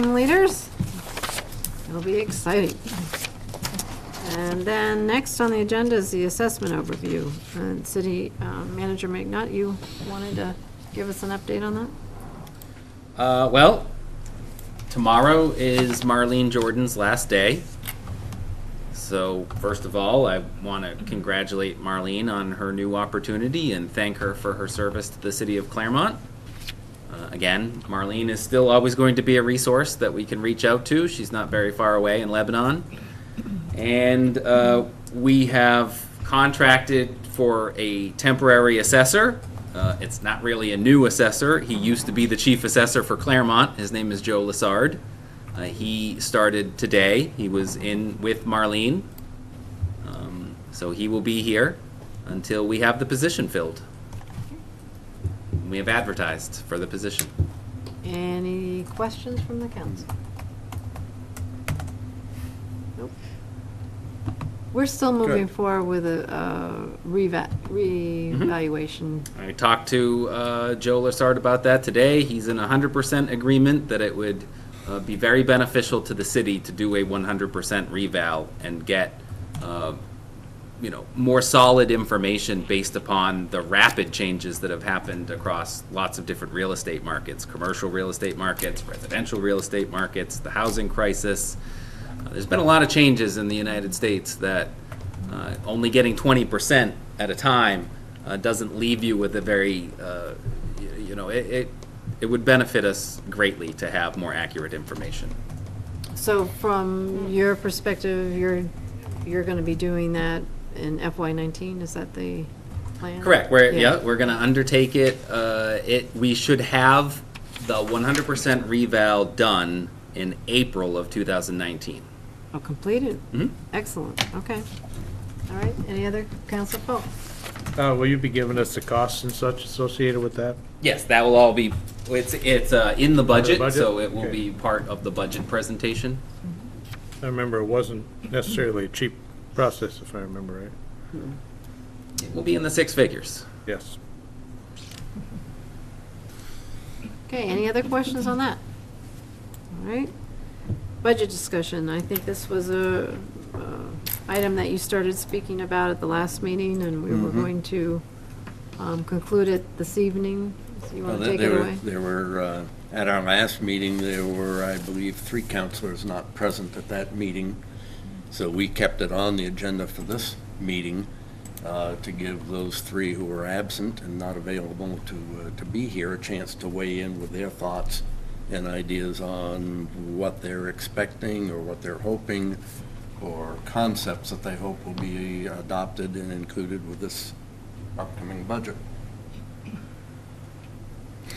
team leaders. It'll be exciting. And then next on the agenda is the assessment overview. And City Manager McNutt, you wanted to give us an update on that? Well, tomorrow is Marlene Jordan's last day. So first of all, I want to congratulate Marlene on her new opportunity and thank her for her service to the city of Claremont. Again, Marlene is still always going to be a resource that we can reach out to. She's not very far away in Lebanon. And we have contracted for a temporary assessor. It's not really a new assessor. He used to be the chief assessor for Claremont. His name is Joe Lassard. He started today. He was in with Marlene. So he will be here until we have the position filled. We have advertised for the position. Any questions from the council? Nope. We're still moving forward with a reevaluation. I talked to Joe Lassard about that today. He's in 100% agreement that it would be very beneficial to the city to do a 100% reval and get more solid information based upon the rapid changes that have happened across lots of different real estate markets, commercial real estate markets, residential real estate markets, the housing crisis. There's been a lot of changes in the United States that only getting 20% at a time doesn't leave you with a very, it would benefit us greatly to have more accurate information. So from your perspective, you're going to be doing that in FY19, is that the plan? Correct. We're going to undertake it. We should have the 100% reval done in April of 2019. Oh, completed? Mm-hmm. Excellent, okay. All right, any other council folks? Will you be giving us the costs and such associated with that? Yes, that will all be, it's in the budget, so it will Okay. be part of the budget presentation. I remember it wasn't necessarily a cheap process, if I remember right. It will be in the six figures. Yes. Okay, any other questions on that? All right. Budget discussion, I think this was a item that you started speaking about at the last meeting, and we were going to conclude it this evening. So you want to take it away? There were, at our last meeting, there were, I believe, 3 councilors not present at that meeting. So we kept it on the agenda for this meeting to give those 3 who were absent and not available to be here a chance to weigh in with their thoughts and ideas on what they're expecting or what they're hoping, or concepts that they hope will be adopted and included with this upcoming budget.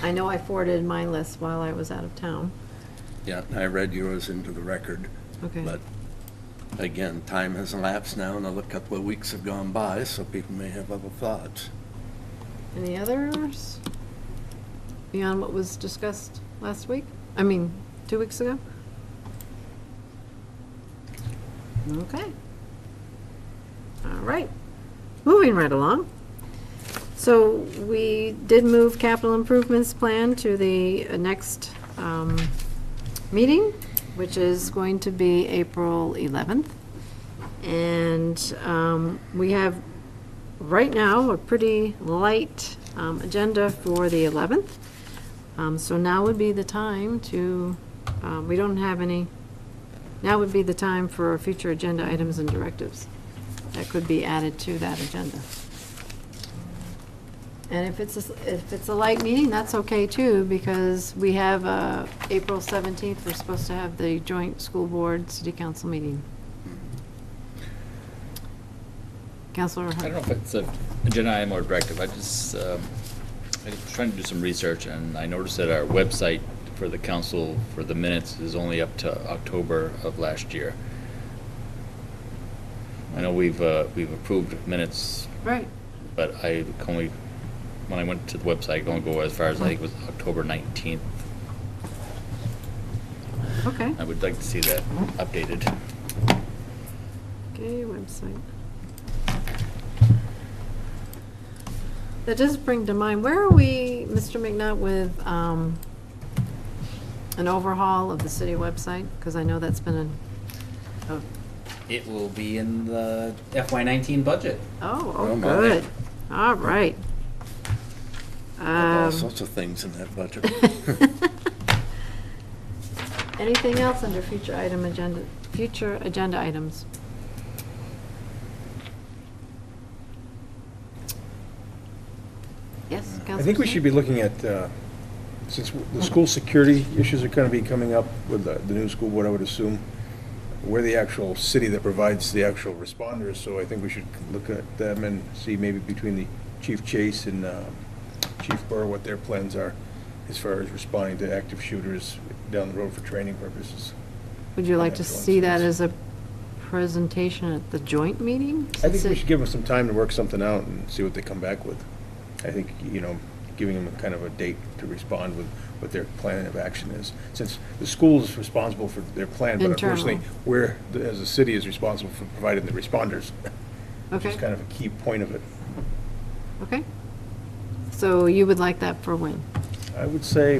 I know I forwarded my list while I was out of town. Yeah, I read yours into the record. Okay. But again, time has elapsed now, another couple of weeks have gone by, so people may have other thoughts. Any others? Beyond what was discussed last week? I mean, 2 weeks ago? Okay. All right. Moving right along. So we did move capital improvements plan to the next meeting, which is going to be April 11th. And we have right now a pretty light agenda for the 11th. So now would be the time to, we don't have any, now would be the time for future agenda items and directives that could be added to that agenda. And if it's a light meeting, that's okay too, because we have April 17th, we're supposed to have the joint school board city council meeting. Councilor I don't know if it's an agenda item or directive. I was trying to do some research, and I noticed that our website for the council for the minutes is only up to October of last year. I know we've approved minutes, Right. but I only, when I went to the website, I could only go as far as I think it was October 19th. Okay. I would like to see that updated. Okay, website. That does bring to mind, where are we, Mr. McNutt, with an overhaul of the city website? Because I know that's been a, It will be in the FY19 budget. oh, my. good. All right. All sorts of things in that budget. Anything else under future agenda items? Yes, Councilor I think we Smith? should be looking at, since the school security issues are going to be coming up with the new school board, I would assume, we're the actual city that provides the actual responders, so I think we should look at them and see maybe between the Chief Chase and Chief Burr what their plans are as far as responding to active shooters down the road for training purposes. Would you like to Excellent. see that as a presentation at the joint meeting? I think we should give them some time to work something out and see what they come back with. I think, giving them a kind of a date to respond with what their plan of action is. Since the school is responsible for their plan, but Internal. unfortunately, we're, as a city, is responsible for providing the responders, which is Okay, kind of a key point of it. okay. So you would like that for when? I would say,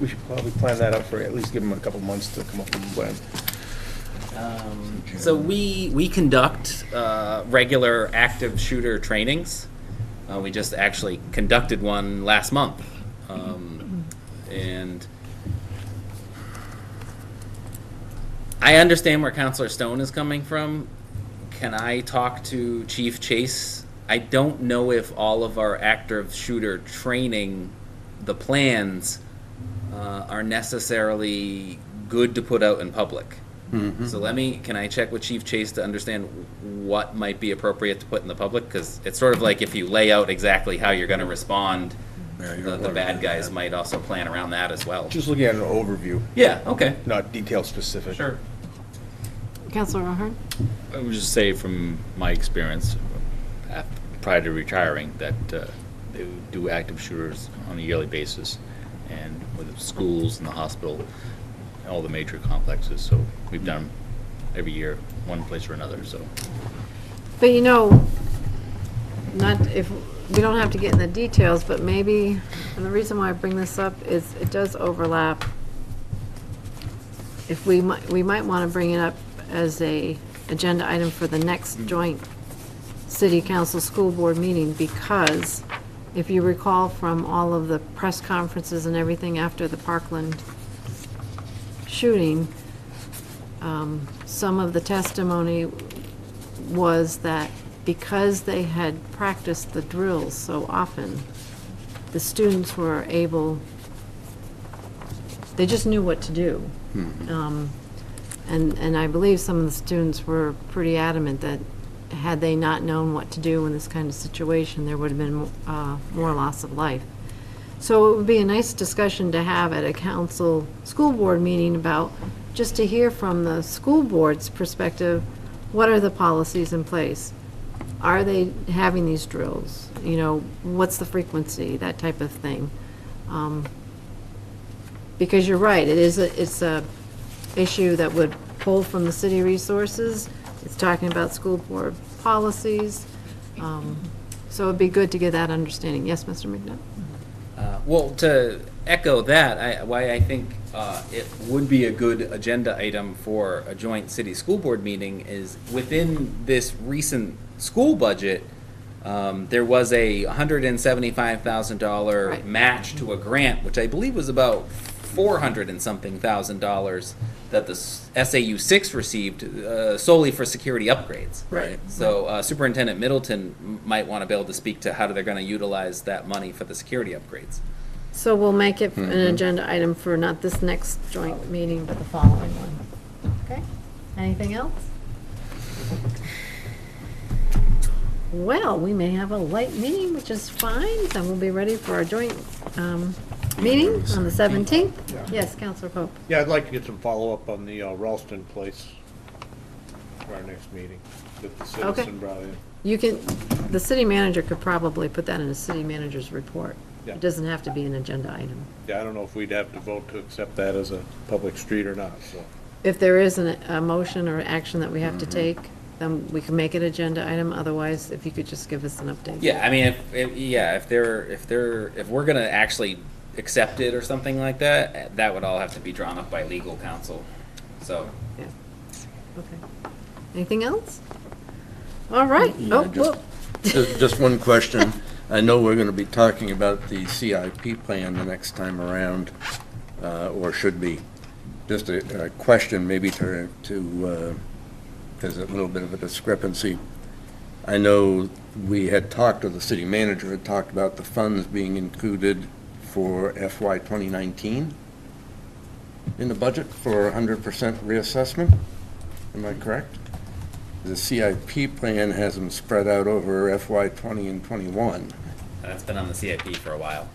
we should probably plan that out for, at least give them a couple months to come up with a plan. So we conduct regular active shooter trainings. We just actually conducted one last month. And I understand where Counselor Stone is coming from. Can I talk to Chief Chase? I don't know if all of our active shooter training, the plans, are necessarily good to put out in public. So can I check with Chief Chase to understand what might be appropriate to put in the public? Because it's sort of like if you lay out exactly how you're going to respond, the bad guys might also plan around that as well. Just looking at an overview, Yeah, okay. not detail specific. Sure. Councilor O'Hearn? I would just say from my experience, prior to retiring, that they would do active shooters on a yearly basis, and with the schools and the hospital, all the major complexes, so we've done them every year, one place or another, so. But not if, we don't have to get in the details, but maybe, and the reason why I bring this up is it does overlap. If we might want to bring it up as a agenda item for the next joint city council school board meeting, because if you recall from all of the press conferences and everything after the Parkland shooting, some of the testimony was that because they had practiced the drills so often, the students were able, they just knew what to do. And I believe some of the students were pretty adamant that had they not known what to do in this kind of situation, there would have been more loss of life. So it would be a nice discussion to have at a council school board meeting about, just to hear from the school board's perspective, what are the policies in place? Are they having these drills? What's the frequency, that type of thing. Because you're right, it's a issue that would pull from the city resources. It's talking about school board policies. So it'd be good to get that understanding. Yes, Mr. McNutt? Well, to echo that, why I think it would be a good agenda item for a joint city school board meeting is within this recent school budget, there was a $175,000 Right. match to a grant, which I believe was about $400 and something thousand that the SAU 6 received solely for security upgrades. Right. So Superintendent Middleton might want to be able to speak to how they're going to utilize that money for the security upgrades. So we'll make it an agenda item for not this next joint meeting, but the following one. Okay? Anything else? Well, we may have a light meeting, which is fine, and we'll be ready for our joint meeting on the 17th. Yes, Counselor Pope. Yeah, I'd like to get some follow-up on the Ralston place for our next meeting that the citizen brought in. You can, the city manager could probably put that in a city manager's report. Yeah. It doesn't have to be an agenda item. Yeah, I don't know if we'd have to vote to accept that as a public street or not, so. If there is a motion or action that we have to take, then we can make it agenda item. Otherwise, if you could just give us an update. Yeah, I mean, if we're gonna actually accepted or something like that, that would all have to be drawn up by legal counsel. So, Yeah. Okay. Anything else? All right. Yeah, Oh, just- whoa. Just one question. I know we're going to be talking about the CIP plan the next time around, or should be. Just a question maybe there's a little bit of a discrepancy. I know we had talked, or the city manager had talked about the funds being included for FY 2019 in the budget for 100% reassessment. Am I correct? The CIP plan has them spread out over FY 20 and 21. that's been on the CIP for a while.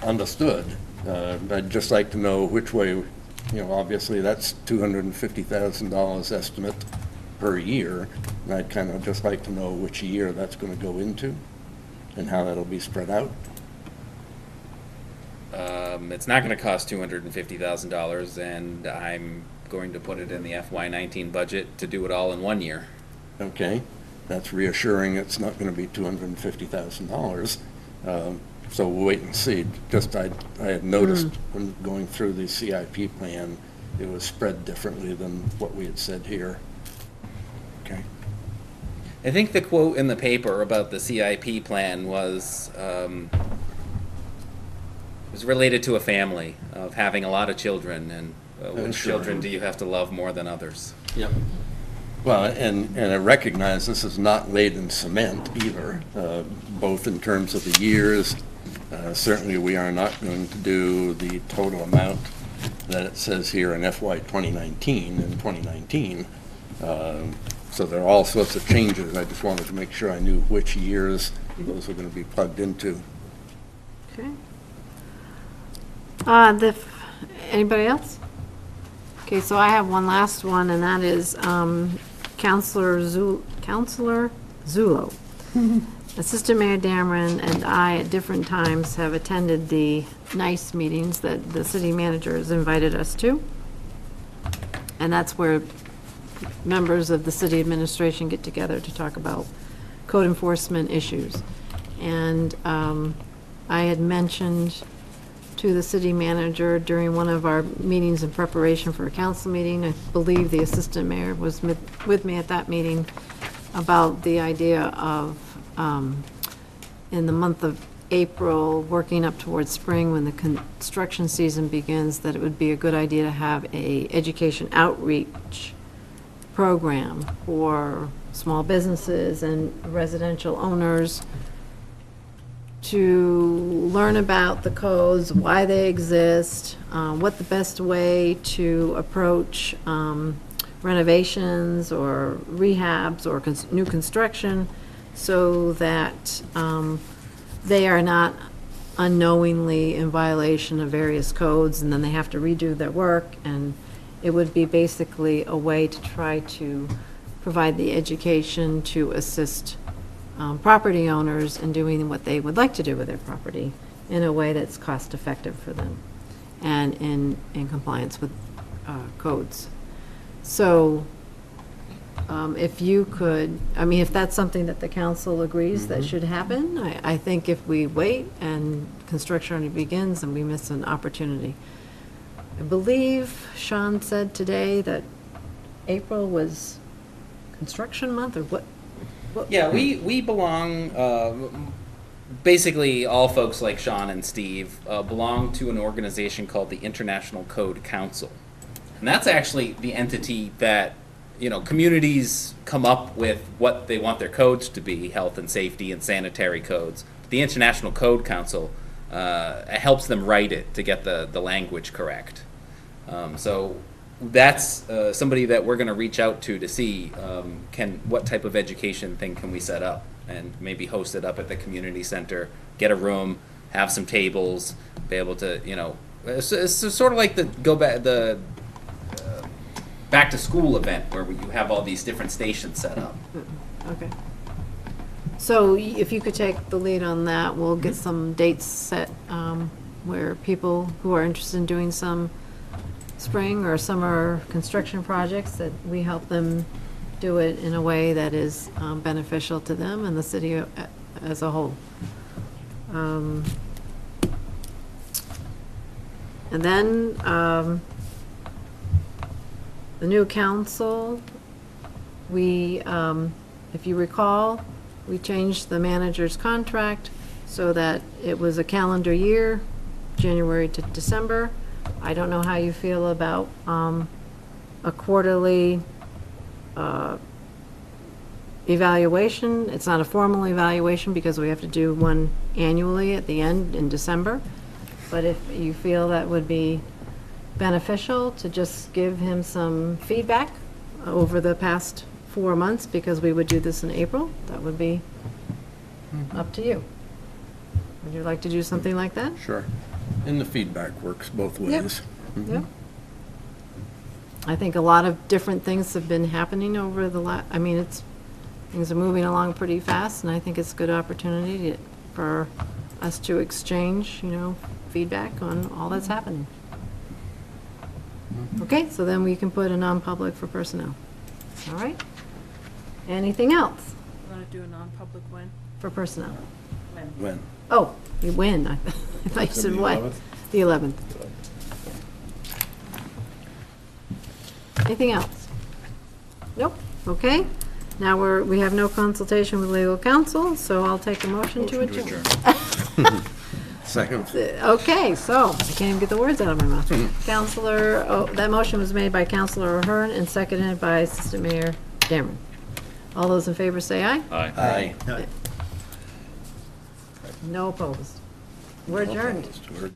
Understood. I'd just like to know which way, obviously that's $250,000 estimate per year. And I'd kind of just like to know which year that's going to go into and how that'll be spread out. It's not going to cost $250,000, and I'm going to put it in the FY19 budget to do it all in 1 year. Okay, that's reassuring. It's not going to be $250,000. So we'll wait and see. Just I had noticed when going through the CIP plan, it was spread differently than what we had said here. Okay. I think the quote in the paper about the CIP plan was related to a family of having a lot of children, and which Sure. children do you have to love more than others? Yep. Well, and I recognize this is not laid in cement either, both in terms of the years. Certainly, we are not going to do the total amount that it says here in FY 2019 and 2019. So there are all sorts of changes. I just wanted to make sure I knew which years those were going to be plugged into. Okay. Anybody else? Okay, so I have one last one, and that is Counselor Zullo. Assistant Mayor Dameron and I, at different times, have attended the NICE meetings that the city manager has invited us to. And that's where members of the city administration get together to talk about code enforcement issues. And I had mentioned to the city manager during one of our meetings in preparation for a council meeting, I believe the assistant mayor was with me at that meeting, about the idea of, in the month of April, working up towards spring when the construction season begins, that it would be a good idea to have a education outreach program for small businesses and residential owners to learn about the codes, why they exist, what the best way to approach renovations or rehabs or new construction, so that they are not unknowingly in violation of various codes, and then they have to redo their work. And it would be basically a way to try to provide the education to assist property owners in doing what they would like to do with their property in a way that's cost effective for them and in compliance with codes. So if you could, if that's something that the council agrees that should happen, I think if we wait and construction already begins, then we miss an opportunity. I believe Sean said today that April was construction month, or what? Yeah, we belong, basically all folks like Sean and Steve belong to an organization called the International Code Council. And that's actually the entity that, communities come up with what they want their codes to be, health and safety and sanitary codes. The International Code Council helps them write it to get the language correct. So that's somebody that we're going to reach out to see what type of education thing can we set up, and maybe host it up at the community center, get a room, have some tables, be able to, it's sort of like the back to school event where you have all these different stations set up. Okay. So if you could take the lead on that, we'll get some dates set where people who are interested in doing some spring or summer construction projects, that we help them do it in a way that is beneficial to them and the city as a whole. And then, the new council, we, if you recall, we changed the manager's contract so that it was a calendar year, January to December. I don't know how you feel about a quarterly evaluation. It's not a formal evaluation because we have to do one annually at the end in December. But if you feel that would be beneficial to just give him some feedback over the past 4 months, because we would do this in April, that would be up to you. Would you like to do something like that? Sure. And the feedback works both Yep. ways. Yep. I think a lot of different things have been happening over the I mean, things are moving along pretty fast, and I think it's a good opportunity for us to exchange, feedback on all that's happening. Okay, so then we can put a non-public for personnel. All right? Anything else We're gonna do a non-public when? for personnel? When? Oh, you win. I thought you said The what? 11th? The 11th. Anything else? Nope. Okay. Now we have no consultation with legal counsel, so I'll take a motion to adjourn. Second. Okay, so I can't even get the words out of my mouth. Counselor, that motion was made by Counselor Ahern and seconded by Assistant Mayor Dameron. All those in favor say aye. Aye. Aye. No opposed. We're adjourned. We're